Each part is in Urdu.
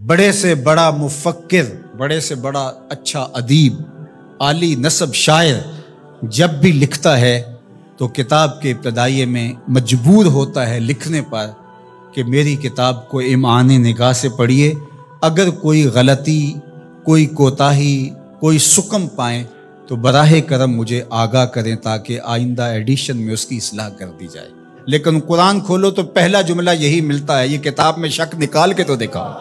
بڑے سے بڑا مفکر، بڑے سے بڑا اچھا ادیب، عالی نسب شاعر جب بھی لکھتا ہے تو کتاب کے ابتدائیے میں مجبور ہوتا ہے لکھنے پر کہ میری کتاب کو امعان نگاہ سے پڑھیے، اگر کوئی غلطی، کوئی کوتاہی، کوئی سکم پائیں تو براہ کرم مجھے آگاہ کریں تاکہ آئندہ ایڈیشن میں اس کی اصلاح کر دی جائے۔ لیکن قرآن کھولو تو پہلا جملہ یہی ملتا ہے، یہ کتاب میں شک نکال کے تو دکھاؤ،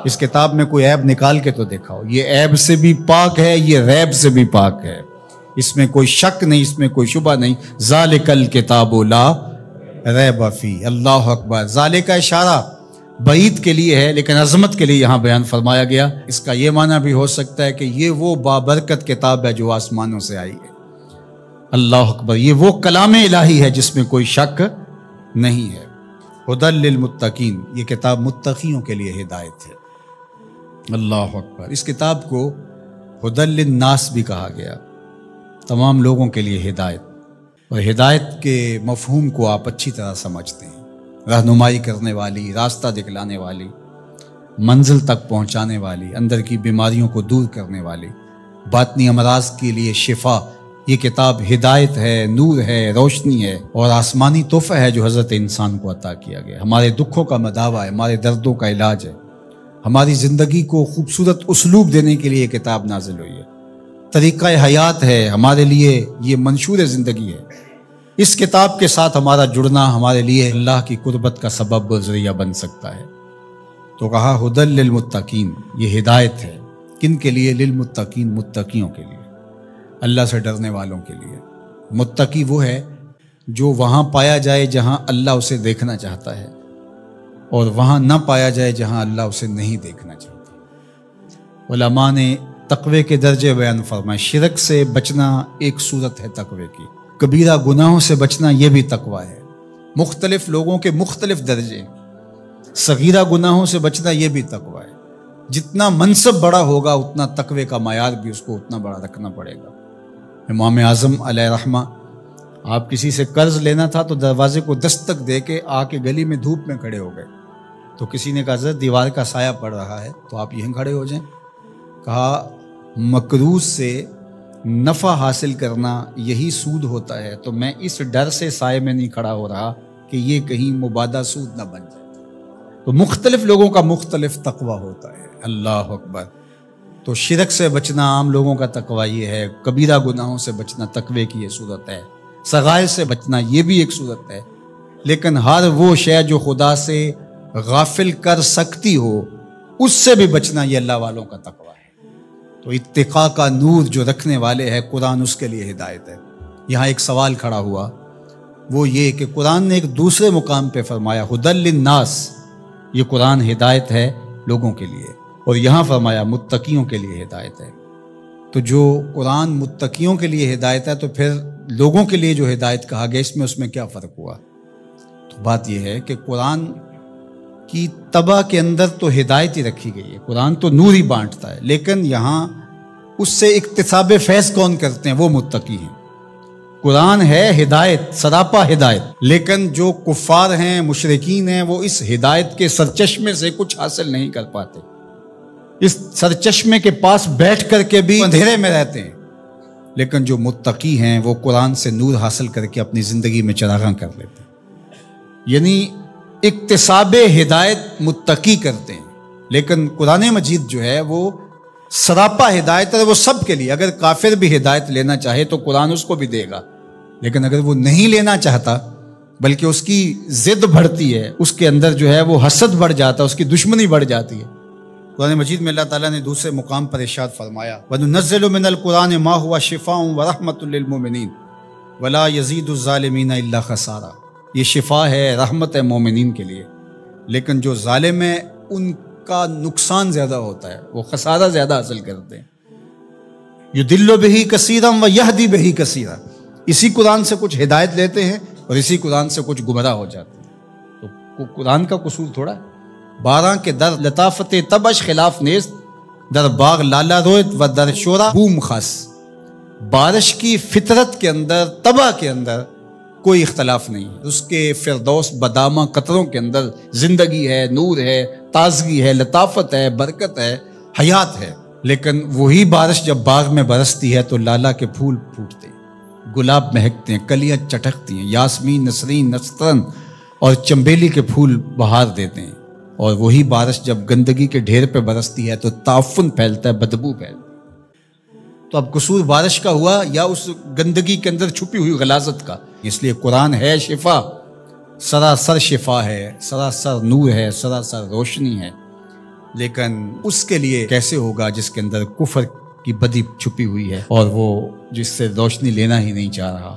اس کتاب میں کوئی عیب نکال کے تو دکھاؤ، یہ عیب سے بھی پاک ہے، یہ ریب سے بھی پاک ہے، اس میں کوئی شک نہیں، اس میں کوئی شبہ نہیں۔ ذالک الکتاب لا ریب فی۔ اللہ اکبر۔ ذالک کا اشارہ بعید کے لیے ہے لیکن عظمت کے لیے یہاں بیان فرمایا گیا۔ اس کا یہ معنی بھی ہو سکتا ہے کہ یہ وہ بابرکت کتاب ہے جو آسمانوں سے آئی ہے۔ اللہ اکبر۔ یہ وہ کلام الہی ہے جس میں کوئی شک نہیں ہے۔ ہدی للمتقین، یہ کتاب متقیوں کے لیے ہدایت ہے۔ اللہ اکبر۔ اس کتاب کو ہدی للناس بھی کہا گیا، تمام لوگوں کے لیے ہدایت، اور ہدایت کے مفہوم کو آپ اچھی طرح سمجھتے ہیں، رہنمائی کرنے والی، راستہ دکھلانے والی، منزل تک پہنچانے والی، اندر کی بیماریوں کو دور کرنے والی، باطنی امراض کے لیے شفا۔ یہ کتاب ہدایت ہے، نور ہے، روشنی ہے، اور آسمانی تحفہ ہے جو حضرت انسان کو عطا کیا گیا۔ ہمارے دکھوں کا مداوع ہے، ہمارے دردوں کا علاج ہے، ہماری زندگی کو خوبصورت اسلوب دینے کے لیے یہ کتاب نازل ہوئی ہے، طریقہ حیات ہے ہمارے لیے، یہ منشور زندگی ہے۔ اس کتاب کے ساتھ ہمارا جڑنا ہمارے لیے اللہ کی قربت کا سبب و ذریعہ بن سکتا ہے۔ تو کہا ہدی للمتقین، یہ ہدایت ہے کن کے لیے؟ للمتقین، متقیوں کے لیے، اللہ سے ڈرنے والوں کے لیے۔ متقی وہ ہے جو وہاں پایا جائے جہاں اللہ اسے دیکھنا چاہتا ہے، اور وہاں نہ پایا جائے جہاں اللہ اسے نہیں دیکھنا چاہتا۔ علماء نے تقوی کے درجے بیان فرمائے۔ شرک سے بچنا ایک صورت ہے تقوی کی، کبیرہ گناہوں سے بچنا یہ بھی تقوی ہے۔ مختلف لوگوں کے مختلف درجے، صغیرہ گناہوں سے بچنا یہ بھی تقوی ہے۔ جتنا منصب بڑا ہوگا اتنا تقوی کا معیار بھی اس کو اتنا بڑا رکھنا پڑے گا۔ امام اعظم علیہ رحمہ، آپ کسی سے قرض لینا تھا تو دروازے کو دستک دے کے آ کے گلی میں دھوپ میں کھڑے ہو گئے، تو کسی نے کہا حضرت دیوار کا سایہ پڑ رہا ہے تو آپ یہیں کھڑے ہو جائیں۔ کہا مقروض سے نفع حاصل کرنا یہی سود ہوتا ہے، تو میں اس ڈر سے سائے میں نہیں کھڑا ہو رہا کہ یہ کہیں مبادہ سود نہ بن جائے۔ تو مختلف لوگوں کا مختلف تقوی ہوتا ہے۔ اللہ اکبر۔ تو شرک سے بچنا عام لوگوں کا تقوی یہ ہے، کبیرہ گناہوں سے بچنا تقوی کی یہ صورت ہے، صغائر سے بچنا یہ بھی ایک صورت ہے، لیکن ہر وہ شے جو خدا سے غافل کر سکتی ہو اس سے بھی بچنا یہ اللہ والوں کا تقوی ہے۔ تو اتقاء کا نور جو رکھنے والے ہیں قرآن، اس کے لیے ہدایت ہے۔ یہاں ایک سوال کھڑا ہوا، وہ یہ کہ قرآن نے ایک دوسرے مقام پہ فرمایا ہدی للناس، یہ قرآن ہدایت ہے لوگوں کے لیے، اور یہاں فرمایا متقیوں کے لیے ہدایت ہے۔ تو جو قرآن متقیوں کے لیے ہدایت ہے تو پھر لوگوں کے لیے جو ہدایت کہا گیا اس میں کیا فرق ہوا؟ تو بات یہ ہے کہ قرآن کی طبع کے اندر تو ہدایت ہی رکھی گئی ہے، قرآن تو نور ہی بانٹتا ہے، لیکن یہاں اس سے اکتساب فیض کون کرتے ہیں؟ وہ متقی ہیں۔ قرآن ہے ہدایت، سراپا ہدایت، لیکن جو کفار ہیں، مشرکین ہیں، وہ اس ہدایت کے سرچشمے سے کچھ حاصل نہیں کر پاتے، اس سرچشمے کے پاس بیٹھ کر کے بھی اندھیرے میں رہتے ہیں، لیکن جو متقی ہیں وہ قرآن سے نور حاصل کر کے اپنی زندگی میں چراغاں کر لیتے ہیں۔ یعنی اکتساب ہدایت متقی کرتے ہیں، لیکن قرآن مجید جو ہے وہ سراپا ہدایت ہے، وہ سب کے لیے۔ اگر کافر بھی ہدایت لینا چاہے تو قرآن اس کو بھی دے گا، لیکن اگر وہ نہیں لینا چاہتا بلکہ اس کی ضد بڑھتی ہے، اس کے اندر جو ہے وہ حسد بڑھ جاتا ہے، اس کی دشمنی بڑھ جاتی ہے۔ قرآن مجید میں اللہ تعالیٰ نے دوسرے مقام پر ارشاد فرمایا وَنُنَزِّلُ مِنَ الْقُرْآنِ مَا هُوَ شِفَاءٌ وَرَحْمَةٌ لِّلْمُؤْمِنِينَ وَلَا يَزِيدُ الظَّالِمِينَ إِلَّا خَسَارًا۔ یہ شفا ہے، رحمت ہے مومنین کے لیے، لیکن جو ظالم ہیں ان کا نقصان زیادہ ہوتا ہے، وہ خسارہ زیادہ حاصل کرتے ہیں۔ یُضِلُّ بِهِ كَثِيرًا وَيَهْدِي بِهِ كَثِيرًا۔ اسی قرآن سے کچھ ہدایت لیتے ہیں اور اسی قرآن سے کچھ گمراہ ہو جاتے ہیں۔ تو قرآن کا قصور تھوڑا ہے۔ 12 کے در لطافت تبش خلاف نیست، در باغ لالا رویت و در شورا بوم خاص۔ بارش کی فطرت کے اندر، طبع کے اندر کوئی اختلاف نہیں ہے، اس کے فردوس بدامہ قطروں کے اندر زندگی ہے، نور ہے، تازگی ہے، لطافت ہے، برکت ہے، حیات ہے۔ لیکن وہی بارش جب باغ میں برستی ہے تو لالا کے پھول پھوٹتے ہیں، گلاب مہکتے ہیں، کلیاں چٹکتی ہیں، یاسمین، نسرین، نسترن اور چنبیلی کے پھول بہار دیتے ہیں۔ اور وہی بارش جب گندگی کے ڈھیر پہ برستی ہے تو تعفن پھیلتا ہے، بدبو پھیلتی ہے۔ تو اب قصور بارش کا ہوا یا اس گندگی کے اندر چھپی ہوئی غلاظت کا؟ اس لیے قرآن ہے شفا، سراسر شفا ہے، سراسر نور ہے، سراسر روشنی ہے۔ لیکن اس کے لیے کیسے ہوگا جس کے اندر کفر کی بدی چھپی ہوئی ہے اور وہ جس سے روشنی لینا ہی نہیں چاہ رہا۔